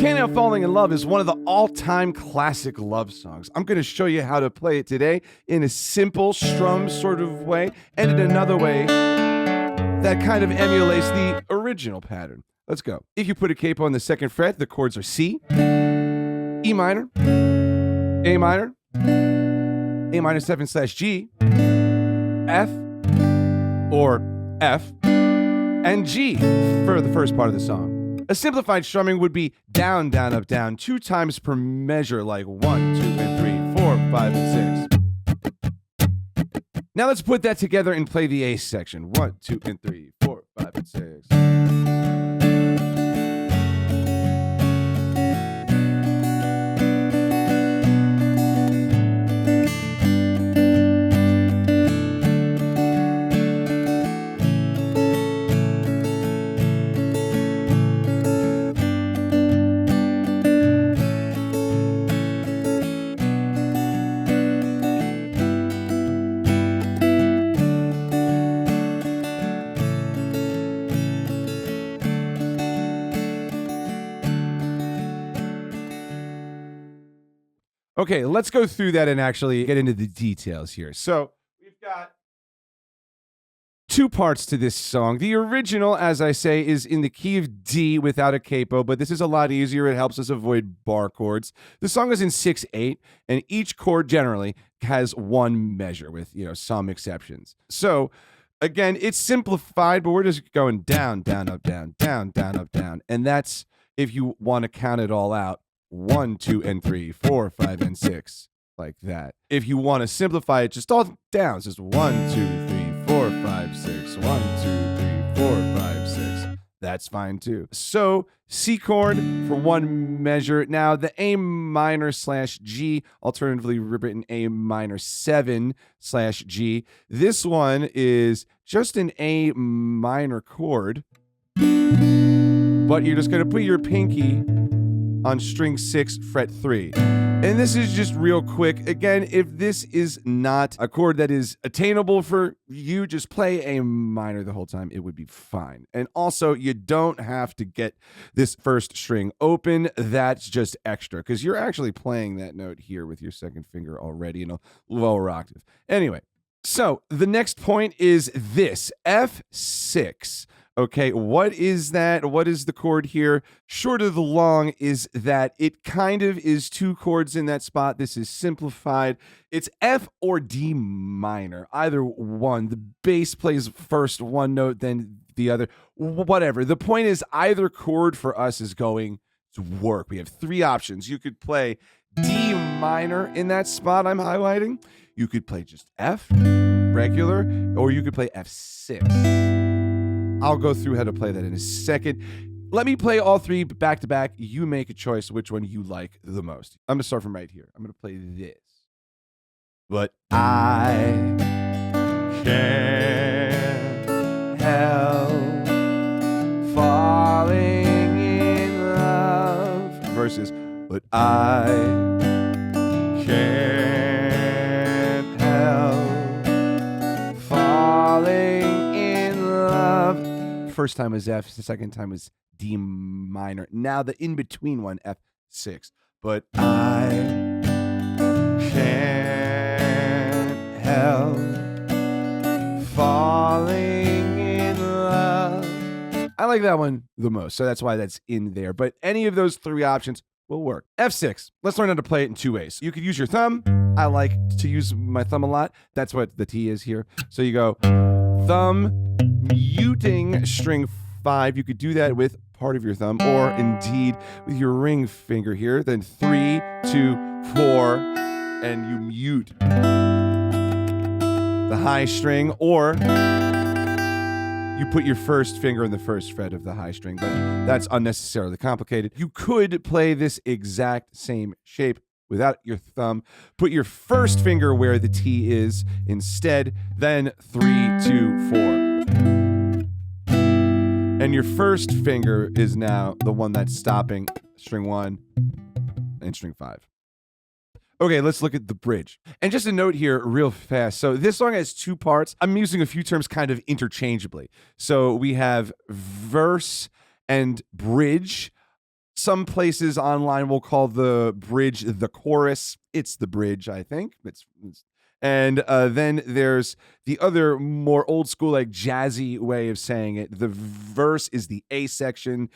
Can't Help Falling in Love is one of the all-time classic love songs. I'm going to show you how to play it today in a simple strum sort of way and in another way that kind of emulates the original pattern. Let's go. If you put a capo on the second fret, the chords are C, E minor, A minor, A minor 7/G, F, or F, and G for the first part of the song. A simplified strumming would be down, down, up, down, 2 times per measure, like 1, 2, and 3, 4, 5, and 6. Now let's put that together and play the A section. 1, 2, and 3, 4, 5, and 6. Okay, let's go through that and actually get into the details here. So we've got 2 parts to this song. The original, as I say, is in the key of D without a capo, but this is a lot easier. It helps us avoid bar chords. The song is in 6/8, and each chord generally has 1 measure with, some exceptions. So again, it's simplified, but we're just going down, down, up, down, down, down, up, down. And that's if you want to count it all out. 1, 2, and 3, 4, 5, and 6, like that. If you want to simplify it, just all down. It's just 1, 2, 3, 4, 5, 6. 1, 2, 3, 4, 5, 6. That's fine too. So C chord for 1 measure. Now the A minor /G, alternatively written A minor 7/G. This one is just an A minor chord, but you're just going to put your pinky on string 6, fret 3. And this is just real quick. Again, if this is not a chord that is attainable for you, just play A minor the whole time. It would be fine. And also, you don't have to get this first string open. That's just extra because you're actually playing that note here with your second finger already in a lower octave. Anyway, so the next point is this, F6. Okay, what is that? What is the chord here? Short of the long is that it kind of is 2 chords in that spot. This is simplified. It's F or D minor, either one. The bass plays first one note, then the other, whatever. The point is either chord for us is going to work. We have 3 options. You could play D minor in that spot I'm highlighting. You could play just F, regular, or you could play F6. I'll go through how to play that in a second. Let me play all 3 back to back. You make a choice which one you like the most. I'm going to start from right here. I'm going to play this. But I can't help falling in love. Versus, but I can't help falling. First time was F, the second time was D minor. Now the in-between one, F6. But I can't help falling in love. I like that one the most, so that's why that's in there. But any of those 3 options will work. F6, let's learn how to play it in 2 ways. You could use your thumb. I like to use my thumb a lot. That's what the T is here. So you go thumb, muting string 5. You could do that with part of your thumb, or indeed with your ring finger here. Then 3, 2, 4, and you mute the high string, or you put your first finger in the first fret of the high string, but that's unnecessarily complicated. You could play this exact same shape without your thumb. Put your first finger where the T is instead, then 3, 2, 4. And your first finger is now the one that's stopping string 1 and string 5. Okay, let's look at the bridge. And just a note here real fast. So this song has 2 parts. I'm using a few terms kind of interchangeably. So we have verse and bridge. Some places online will call the bridge the chorus. It's the bridge, I think. And then there's the other more old school, like jazzy way of saying it. The verse is the A section.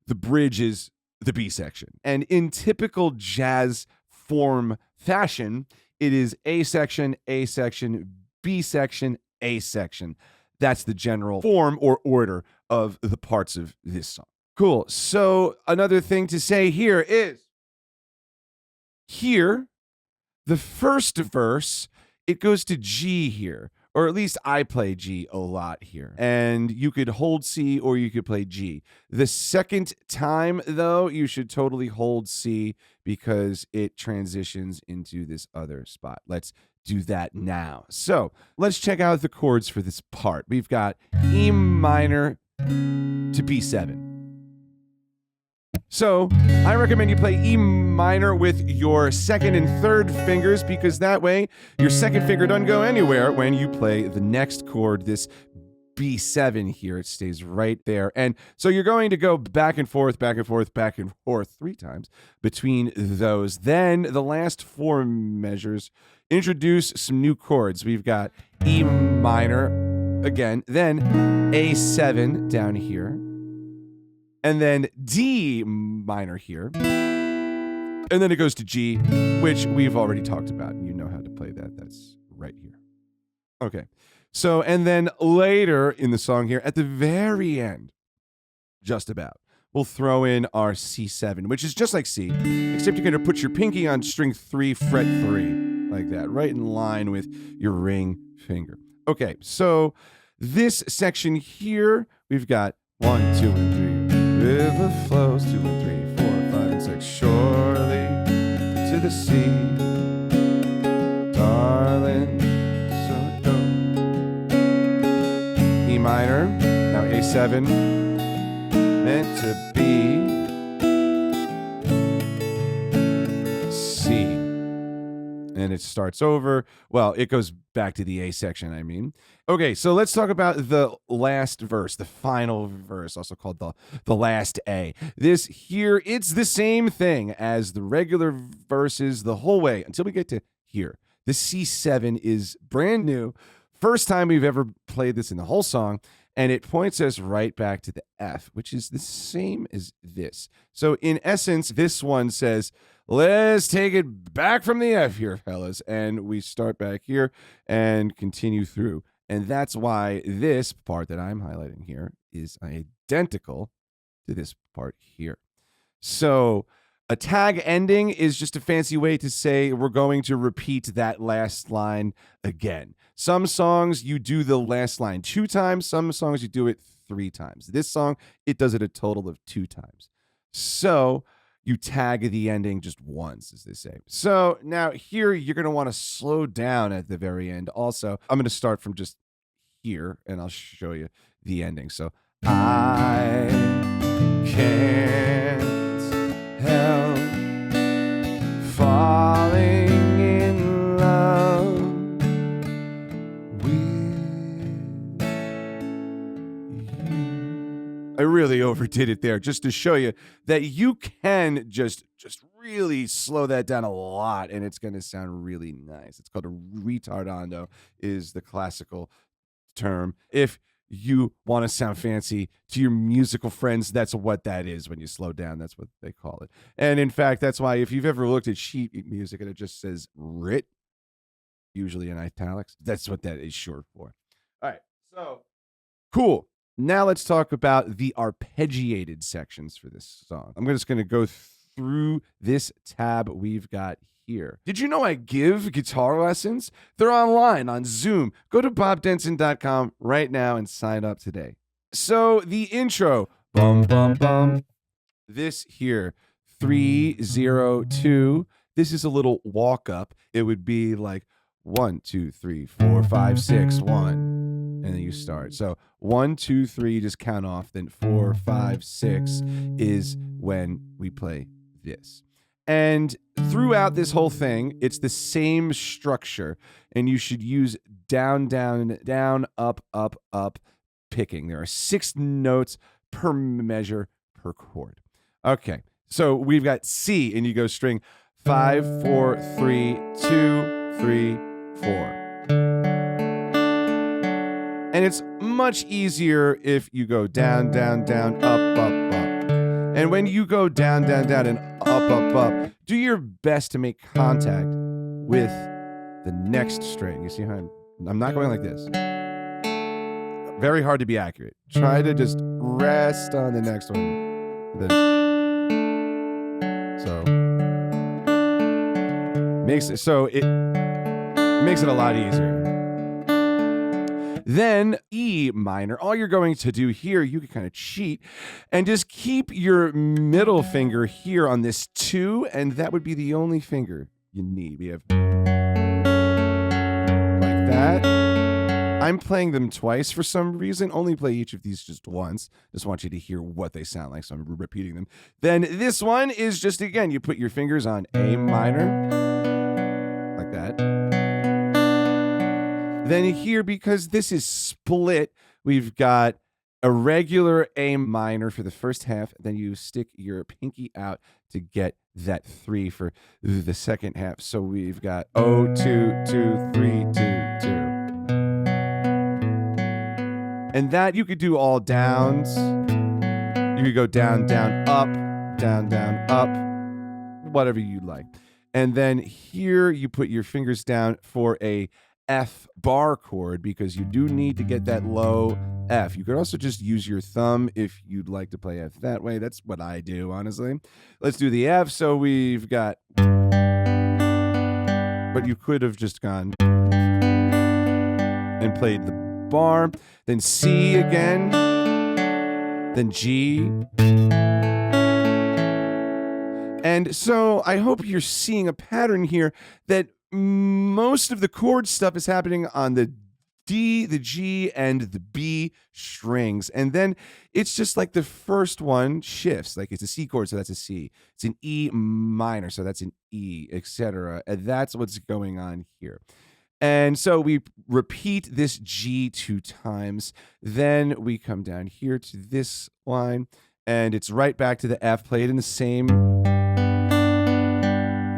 The bridge is the B section. And in typical jazz form fashion, it is A section, B section, A section. That's the general form or order of the parts of this song. Cool. So another thing to say here is here, the first verse, it goes to G here, or at least I play G a lot here. And you could hold C or you could play G. The second time, though, you should totally hold C because it transitions into this other spot. Let's do that now. So let's check out the chords for this part. We've got E minor to B7. So I recommend you play E minor with your second and third fingers because that way your second finger doesn't go anywhere when you play the next chord, this B7 here. It stays right there. And so you're going to go back and forth, back and forth, back and forth 3 times between those. Then the last 4 measures introduce some new chords. We've got E minor again, then A7 down here. And then D minor here. And then it goes to G, which we've already talked about. You know how to play that. That's right here. Okay. So, and then later in the song here, at the very end, just about, we'll throw in our C7, which is just like C, except you're going to put your pinky on string 3, fret 3, like that, right in line with your ring finger. Okay. So this section here, we've got 1, 2, and 3. River flows 2 and 3, 4, 5, and 6. Surely to the sea, darling, so go. E minor, now A7, meant to be C. And it starts over. Well, it goes back to the A section, I mean. Okay, so let's talk about the last verse, the final verse, also called the last A. This here, it's the same thing as the regular verses the whole way until we get to here. The C7 is brand new. First time we've ever played this in the whole song, and it points us right back to the F, which is the same as this. So in essence, this one says, let's take it back from the F here, fellas. And we start back here and continue through. And that's why this part that I'm highlighting here is identical to this part here. So a tag ending is just a fancy way to say we're going to repeat that last line again. Some songs you do the last line 2 times. Some songs you do it 3 times. This song, it does it a total of 2 times. So you tag the ending just once, as they say. So now here, you're going to want to slow down at the very end. Also, I'm going to start from just here, and I'll show you the ending. So I can't help falling in love with you. I really overdid it there just to show you that you can just really slow that down a lot and it's going to sound really nice. It's called a retardando is the classical term. If you want to sound fancy to your musical friends, that's what that is when you slow down. That's what they call it. And in fact, that's why if you've ever looked at sheet music and it just says writ, usually in italics, that's what that is short for. All right. So cool. Now let's talk about the arpeggiated sections for this song. I'm just going to go through this tab we've got here. Did you know I give guitar lessons? They're online on Zoom. Go to bobdenson.com right now and sign up today. So the intro, bum, bum, bum. This here, 3-0-2. This is a little walk up. It would be like 1, 2, 3, 4, 5, 6, 1. And then you start. So 1, 2, 3, just count off. Then 4, 5, 6 is when we play this. And throughout this whole thing, it's the same structure. And you should use down, down, down, up, up, up picking. There are 6 notes per measure per chord. Okay. So we've got C, and you go string 5, 4, 3, 2, 3, 4. And it's much easier if you go down, down, down, up, up, up. And when you go down, down, down, and up, up, up, do your best to make contact with the next string. You see how I'm not going like this. Very hard to be accurate. Try to just rest on the next one. It makes it a lot easier. Then E minor, all you're going to do here, you can kind of cheat and just keep your middle finger here on this 2, and that would be the only finger you need. We have like that. I'm playing them twice for some reason. Only play each of these just once. Just want you to hear what they sound like, so I'm repeating them. Then this one is just, again, you put your fingers on A minor, like that. Then here, because this is split, we've got a regular A minor for the first half. Then you stick your pinky out to get that 3 for the second half. So we've got 0, 2, 2, 3, 2, 2. And that you could do all downs. You could go down, down, up, down, down, up, whatever you like. And then here you put your fingers down for a F bar chord, because you do need to get that low F. You could also just use your thumb if you'd like to play F that way. That's what I do, honestly. Let's do the F. So we've got, but you could have just gone and played the bar, then C again, then G. And so I hope you're seeing a pattern here that most of the chord stuff is happening on the D, the G, and the B strings. And then it's just like the first one shifts. Like it's a C chord, so that's a C. It's an E minor, so that's an E, etc. And that's what's going on here. And so we repeat this G 2 times. Then we come down here to this line, and it's right back to the F, played in the same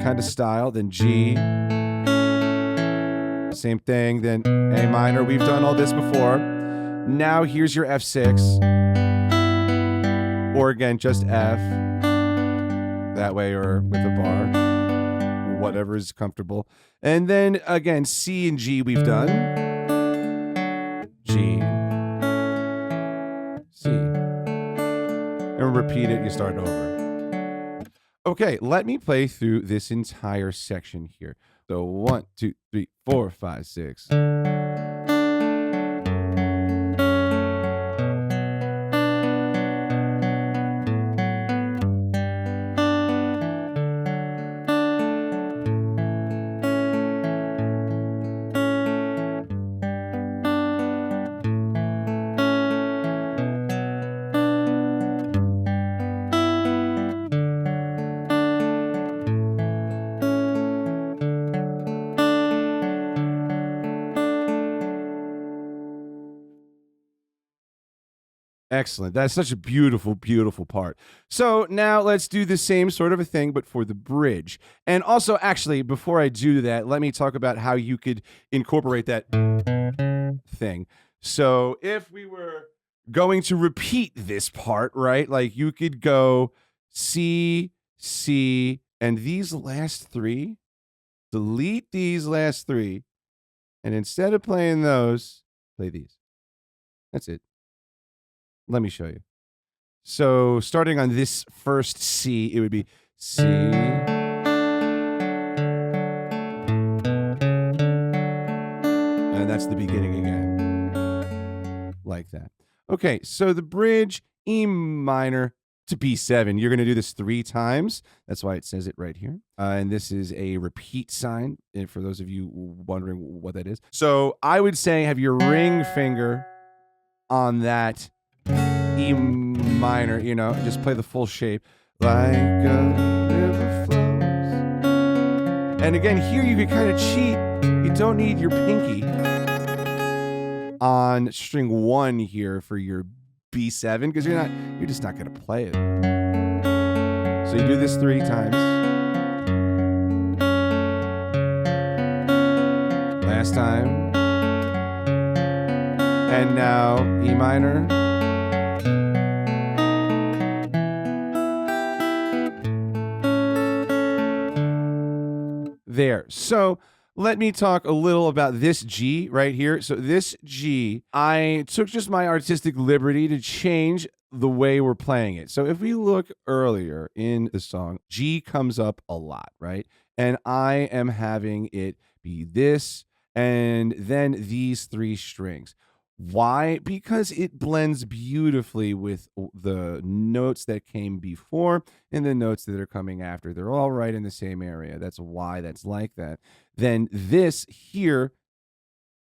kind of style. Then G, same thing. Then A minor. We've done all this before. Now here's your F6, or again, just F that way, or with a bar, whatever is comfortable. And then again, C and G we've done. G, C. And repeat it, you start over. Okay, let me play through this entire section here. So 1, 2, 3, 4, 5, 6. Excellent. That's such a beautiful, beautiful part. So now let's do the same sort of a thing, but for the bridge. And also, actually, before I do that, let me talk about how you could incorporate that thing. So if we were going to repeat this part, right? Like you could go C, C, and these last 3, delete these last 3, and instead of playing those, play these. That's it. Let me show you. So starting on this first C, it would be C, and that's the beginning again, like that. Okay, so the bridge, E minor to B7. You're going to do this 3 times. That's why it says it right here. And this is a repeat sign, and for those of you wondering what that is. So I would say have your ring finger on that E minor, you know, just play the full shape. Like a river flows. And again, here you can kind of cheat. You don't need your pinky on string 1 here for your B7, because you're just not going to play it. So you do this 3 times. Last time. And now E minor. There. So let me talk a little about this G right here. So this G, I took just my artistic liberty to change the way we're playing it. So if we look earlier in the song, G comes up a lot, right? And I am having it be this and then these 3 strings. Why? Because it blends beautifully with the notes that came before and the notes that are coming after. They're all right in the same area. That's why that's like that. Then this here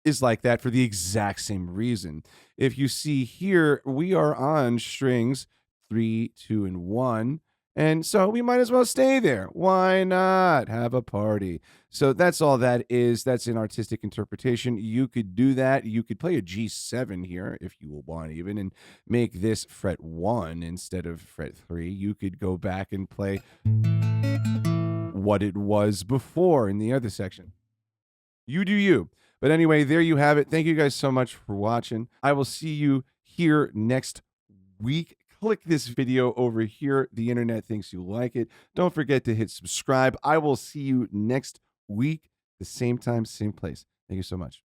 is like that for the exact same reason. If you see here, we are on strings 3, 2, and 1. And so we might as well stay there. Why not have a party? So that's all that is. That's an artistic interpretation. You could do that. You could play a G7 here if you want even and make this fret 1 instead of fret 3. You could go back and play what it was before in the other section. You do you. But anyway, there you have it. Thank you guys so much for watching. I will see you here next week. Click this video over here. The internet thinks you like it. Don't forget to hit subscribe. I will see you next week, the same time, same place. Thank you so much.